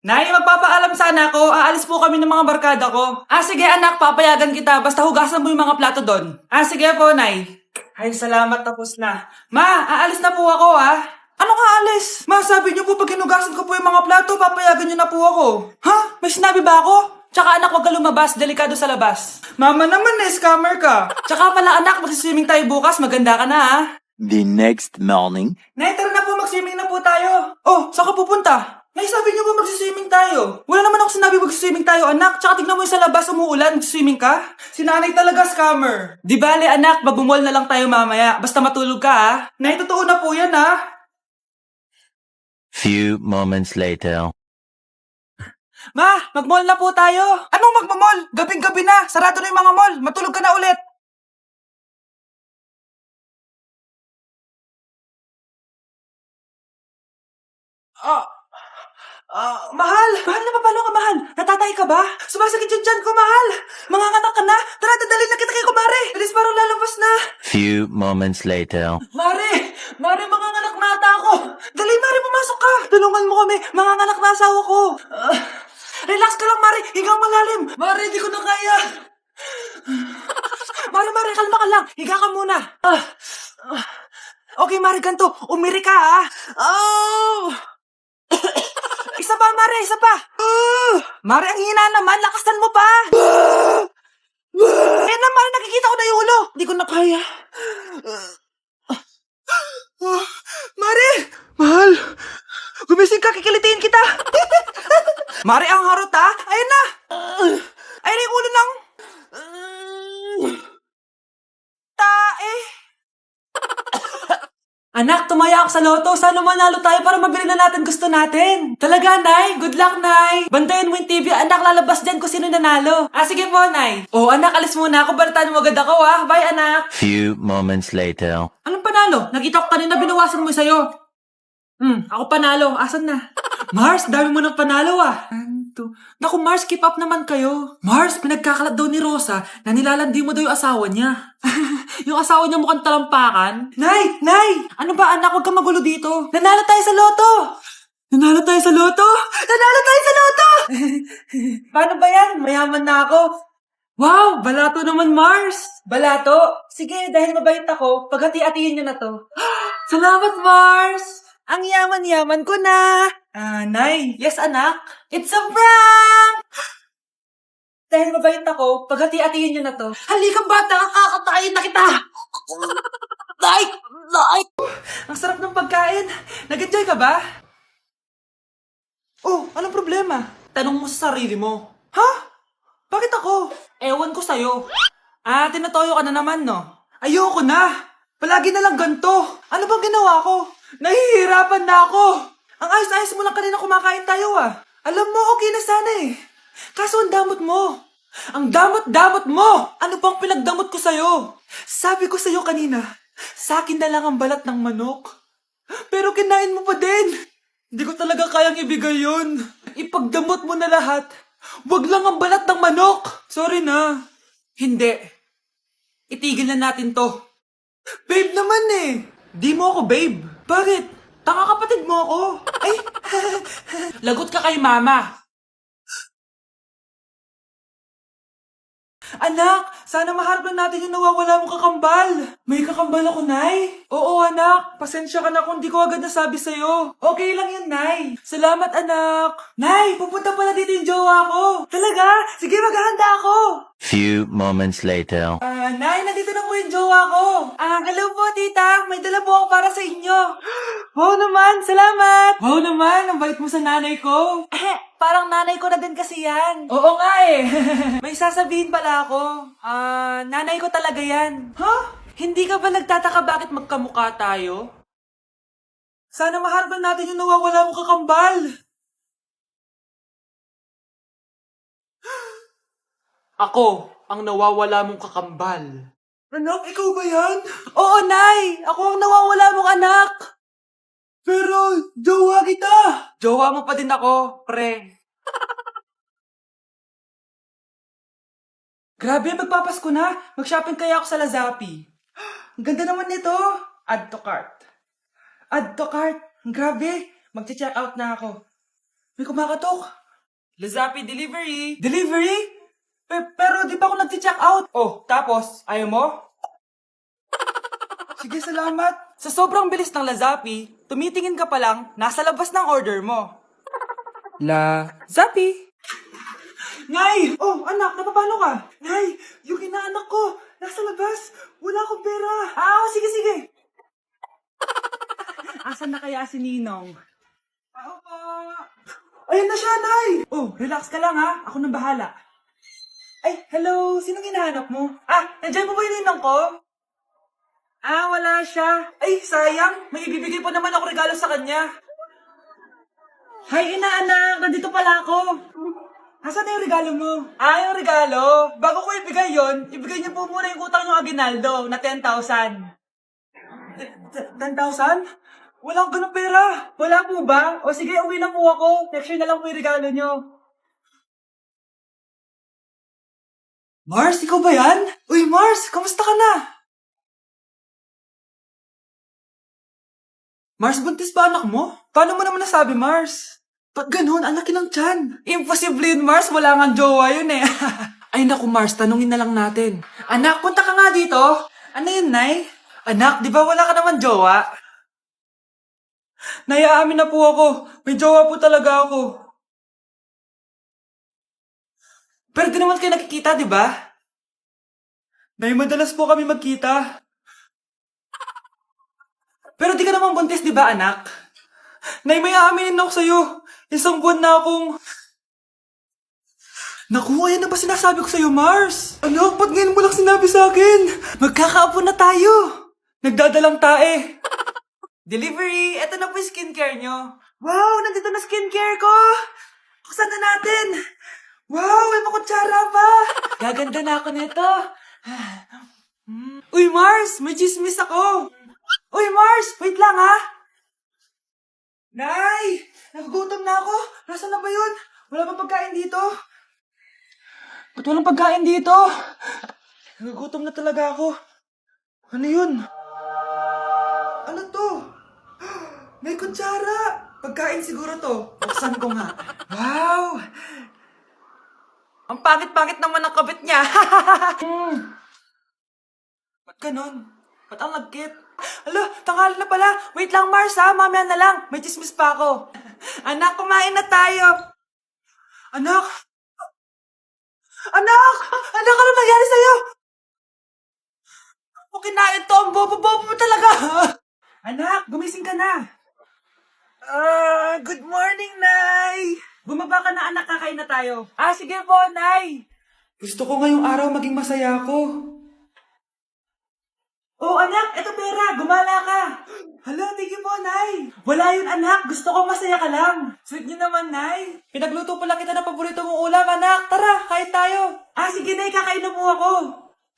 Nay, magpapaalam sana ako. Aalis po kami ng mga barkada ko. Sige anak, papayagan kita. Basta hugasan mo yung mga plato doon. Sige po, Nay. Ay, salamat, tapos na. Ma, aalis na po ako, Anong aalis? Ma, sabi niyo po pag hinugasan ko po yung mga plato, papayagan niyo na po ako. Ha? May sinabi ba ako? Tsaka anak, huwag ka lumabas. Delikado sa labas. Mama naman, scammer ka. Tsaka pala anak, magsiswimming tayo bukas. Maganda ka na, The next morning. Nay, tara na po, mag-swimming na po tayo. Oh, saan ka pupunta? Nay, sabi niyo po mag-swimming tayo. Wala naman ako sinabi mag-swimming tayo, anak. Tsaka tignan mo yung sa labas, umuulan, mag-swimming ka. Si nanay talaga scammer. Di bale, anak, babumol na lang tayo mamaya. Basta matulog ka, Nay, totoo na po yan, Few moments later. Ma, mag-mall na po tayo. Anong mag-mall? Gabing-gabi na. Sarado na yung mga mall. Matulog ka na ulit. Mahal! Mahal na papalo ka, mahal! Natatay ka ba? Sumasakit yung tiyan ko, mahal! Manganganak ka na? Tara, dadalhin na kita kay kumare! Bilis parang lalabas na! Few moments later. Mare! Mare, manganganak na ata ako! Dali, Mare, pumasok ka! Tulungan mo kami! Manganganak na asawa ko! Relax ka lang, Mare! Higang malalim! Mare, di ko na kaya! Mare, kalma ka lang! Higa ka muna! Okay, Mare, ganito. Umiri ka, Oh! Isa pa, Mare, isa pa! Mare, ang hina naman. Lakasan mo pa! Na, Mare, nakikita ko na yung ulo. Di ko na kaya. Mare! Mahal! Gumising ka, kikilitiin kita! Mare, ang harot, Ayun na! Ayun na yung ulo ng... tae! Anak, tumaya ako sa loto. Sana manalo tayo para mabili na natin gusto natin. Talaga, Nay? Good luck, Nay. Bantayan mo yung TV. Anak, lalabas dyan kung sino nanalo. Sige po, Nay. Anak, alis muna ako. Balitaan mo agad ako, Bye, anak. Few moments later. Anong panalo? Nakita ko kanina binawasan mo sa'yo. Ako panalo. Asan na? Mars, dami mo ng panalo, Naku, Mars, keep up naman kayo. Mars, pinagkakalat daw ni Rosa na nilalandi mo daw yung asawa niya. Yung asawa niya mukhang talampakan. Nay! Ano ba, anak? Huwag kang magulo dito. Nanalo tayo sa loto! Nanalo tayo sa loto! Paano ba yan? Mayaman na ako. Wow! Balato naman, Mars! Balato? Sige, dahil mabait ako, paghati-hatiin niyo na to. Salamat, Mars! Ang yaman-yaman ko na! Nay. Yes, anak? It's a prank! Dahil mabait ako, paghati-hatiin niyo na to. Halika, bata! Kakatayin na kita! Nay! Ang sarap ng pagkain. Nag-enjoy ka ba? Anong problema? Tanong mo sa sarili mo. Bakit ako? Ewan ko sa'yo. Tinatoyo ka na naman, no? Ayoko na! Palagi na lang ganito. Ano bang ginawa ko? Nahihirapan na ako. Ang ayos-ayos mo lang kanina kumakain tayo, Alam mo, okay na sana Kaso ang damot mo. Ang damot-damot mo! Ano bang pinagdamot ko sa'yo? Sabi ko sa'yo kanina, sa akin na lang ang balat ng manok. Pero kinain mo pa din. Hindi ko talaga kayang ibigay yun. Ipagdamot mo na lahat. Wag lang ang balat ng manok. Sorry na. Hindi. Itigil na natin to. Babe naman Di mo ako babe. Bakit? Tanga kapatid mo ako. Ay, lagot ka kay mama. Anak, sana maharap lang natin yung nawawala mong kakambal. May kakambal ako, Nay. Oo, anak. Pasensya ka na kung di ko agad nasabi sa'yo. Okay lang yun, Nay. Salamat, anak. Nay, pupunta pala dito yung jowa ko. Talaga? Sige, maghahanda ako. Few moments later. Nay, nandito na po yung jowa ko. Hello po, tita. May dala po ako para sa inyo. Wow naman, salamat. Wow naman, ang bait mo sa nanay ko. Parang nanay ko na din kasi yan. Oo nga May sasabihin pala ako. Nanay ko talaga yan. Hindi ka ba nagtataka bakit magkamukha tayo? Sana maharap natin yung nawawala mong kakambal. Ako, ang nawawala mong kakambal. Anak, ikaw ba yan? Oo, Nay! Ako ang nawawala mong anak! Pero, jowa kita! Jowa mo pa din ako, pre. Grabe, magpapasko na. Mag-shopping kaya ako sa Lazapi. Ang ganda naman nito. Add to cart. Grabe, mag-check out na ako. May kumakatok. Lazapi delivery. Delivery? Pero di pa ako nag-check out. Oh, tapos, ayaw mo? Sige, salamat. Sa sobrang bilis ng Lazapi, tumitingin ka pa lang, nasa labas ng order mo. Lazapi. Nay! Oh, anak, napapalo ka? Nay, yung inaanak ko, nasa labas. Wala akong pera. Sige, sige. Asan na kaya si Ninong? Ako po. Ayun na siya, Nay! Oh, relax ka lang ha. Ako nang bahala. Ay, hello. Sinong hinahanap mo? Nandiyan mo ba yung Ninong ko? Wala siya. Ay, sayang. May ibibigay pa naman ako regalo sa kanya. Hay, inaanak. Nandito pala ako. Asan na yung regalo mo? Yung regalo? Bago ko ibigay yon, ibigay niyo po muna yung utang yung Aguinaldo na 10,000. 10,000? Walang ganun pera. Wala po ba? O sige, uwi na po ako. Next year na lang po yung regalo niyo. Mars, ikaw ba yan? Uy, Mars, kamusta ka na? Mars, buntis ba anak mo? Paano mo naman nasabi, Mars? Ba't ganun? Ang laki ng tiyan. Imposible yun, Mars. Wala nga jowa yun eh. Ay naku, Mars. Tanungin na lang natin. Anak, punta ka nga dito. Ano yun, Nay? Anak, di ba wala ka naman jowa? Nay, aamin na po ako. May jowa po talaga ako. Pero di naman kayo nakikita, di ba? Nay, madalas po kami magkita. Pero di ka naman buntis, di ba, anak? Nay, may aaminin ako sa'yo. Isang buwan na akong... Naku, ayan na ba sinasabi ko sa'yo, Mars? Anak, ba't ngayon mo lang sinabi sa akin? Magkakaapo na tayo. Nagdadalang tae. Delivery, eto na po yung skincare nyo. Wow, nandito na skincare ko. Buksan na natin. Wow, may makutsara pa. Gaganda na ako nito. Uy, Mars, may chismis ako. Uy, Mars, wait lang ha. Nay, nagugutom na ako. Nasaan na ba yun? Wala bang pagkain dito? Ba't walang pagkain dito? Nagugutom na talaga ako. Ano yun? Ano to? May kutsara. Pagkain siguro to. Buksan ko nga. Wow! Ang pangit-pangit naman ang kabit niya. Ba't ganon? Ba't ang lagkit? Alo, tanghali na pala. Wait lang, Mars ha. Mamaya na lang. May chismis pa ako. Anak, kumain na tayo. Anak! Anak! Anak, ano nangyari sa'yo? Kung kinain to, ang bobo-bobo mo talaga. Anak, gumising ka na. Good morning, Nay. Bumaba ka na, anak. Kakain na tayo. Sige po, Nay. Gusto ko ngayong araw maging masaya ako. Oh, anak, eto pera. Gumala ka. Hello, thank you po, Nay. Wala yun, anak. Gusto ko masaya ka lang. Sweet niyo naman, Nay. Pinagluto pala kita ng paborito mong ulam, anak. Tara, kain tayo. Sige, Nay. Kakain na po ako.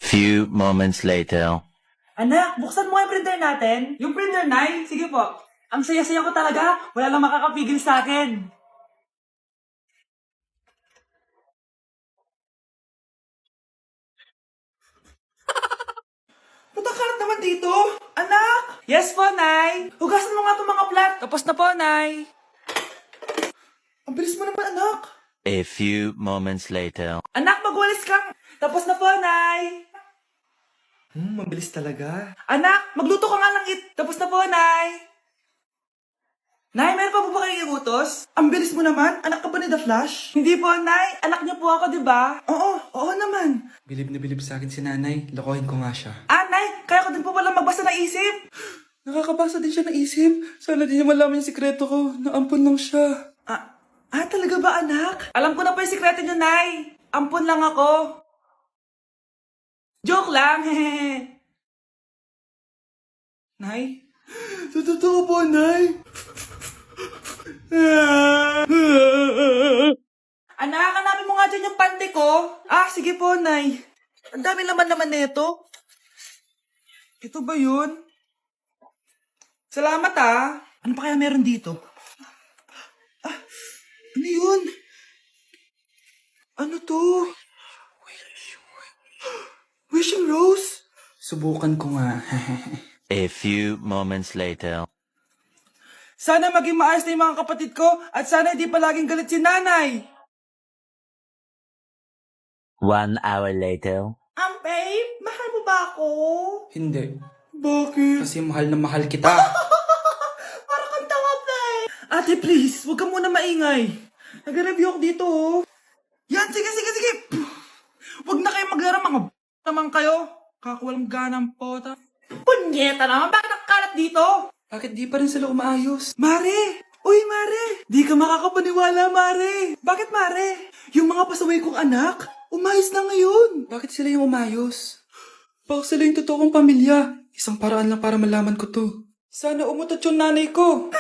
Few moments later. Anak, buksan mo yung printer natin. Yung printer, Nay. Sige po. Ang saya-saya ko talaga. Wala lang makakapigil sa akin. Ba't ang kalat naman dito? Anak! Yes po, Nay. Hugasan mo nga itong mga plat. Tapos na po, Nay. Ang bilis mo naman, anak. A few moments later. Anak, magwalis kang. Tapos na po, Nay. Mabilis talaga. Anak, magluto ka nga ng Tapos na po, Nay. Nay, meron pa po ba kayong iutos? Ang bilis mo naman. Anak ka ba ni The Flash? Hindi po, Nay. Anak niyo po ako, di ba? Oo naman. Bilib na bilib sa akin si Nanay. Lokohin ko nga siya. Nay, kaya ko din po pala magbasa ng isip. Nakakabasa din siya ng isip. Sana din niya malaman yung sikreto ko. Naampon lang siya. Talaga ba, anak? Alam ko na po yung sikreto niyo, Nay. Ampon lang ako. Joke lang, hehe. Nay? Sa totoo po, Nay. Anak, hanapin mo nga dyan yung pante ko. Sige po, Nay. Ang dami laman-laman nito. Ito ba yun? Salamat, Ano pa kaya meron dito? Ano yun? Ano to? Wishing Rose? Subukan ko nga. A few moments later. Sana maging maayos na yung mga kapatid ko at sana hindi palaging galit si nanay. 1 hour later. Babe, mahal mo ba ako? Hindi. Bakit? Kasi mahal na mahal kita. Parang kang tanga, babe. Ate, please, huwag ka muna maingay. Nag-review ako dito, oh. Yan, sige. Huwag na kayo maglaro, mga naman kayo. Kakawalang ganang pota. Punyeta naman, bakit nakakalat dito? Bakit di pa rin sila umaayos? Mare! Uy, Mare! Di ka makakapaniwala, Mare! Bakit, Mare? Yung mga pasaway kong anak, umayos na ngayon. Bakit sila yung umayos? Baka sila yung totoong pamilya. Isang paraan lang para malaman ko to. Sana umutot yung nanay ko.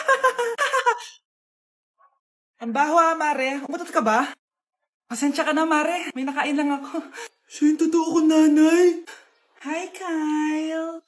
Ang baho, Mare. Umutot ka ba? Pasensya ka na, Mare. May nakain lang ako. Siya yung totoo ko, nanay. Hi, Kyle.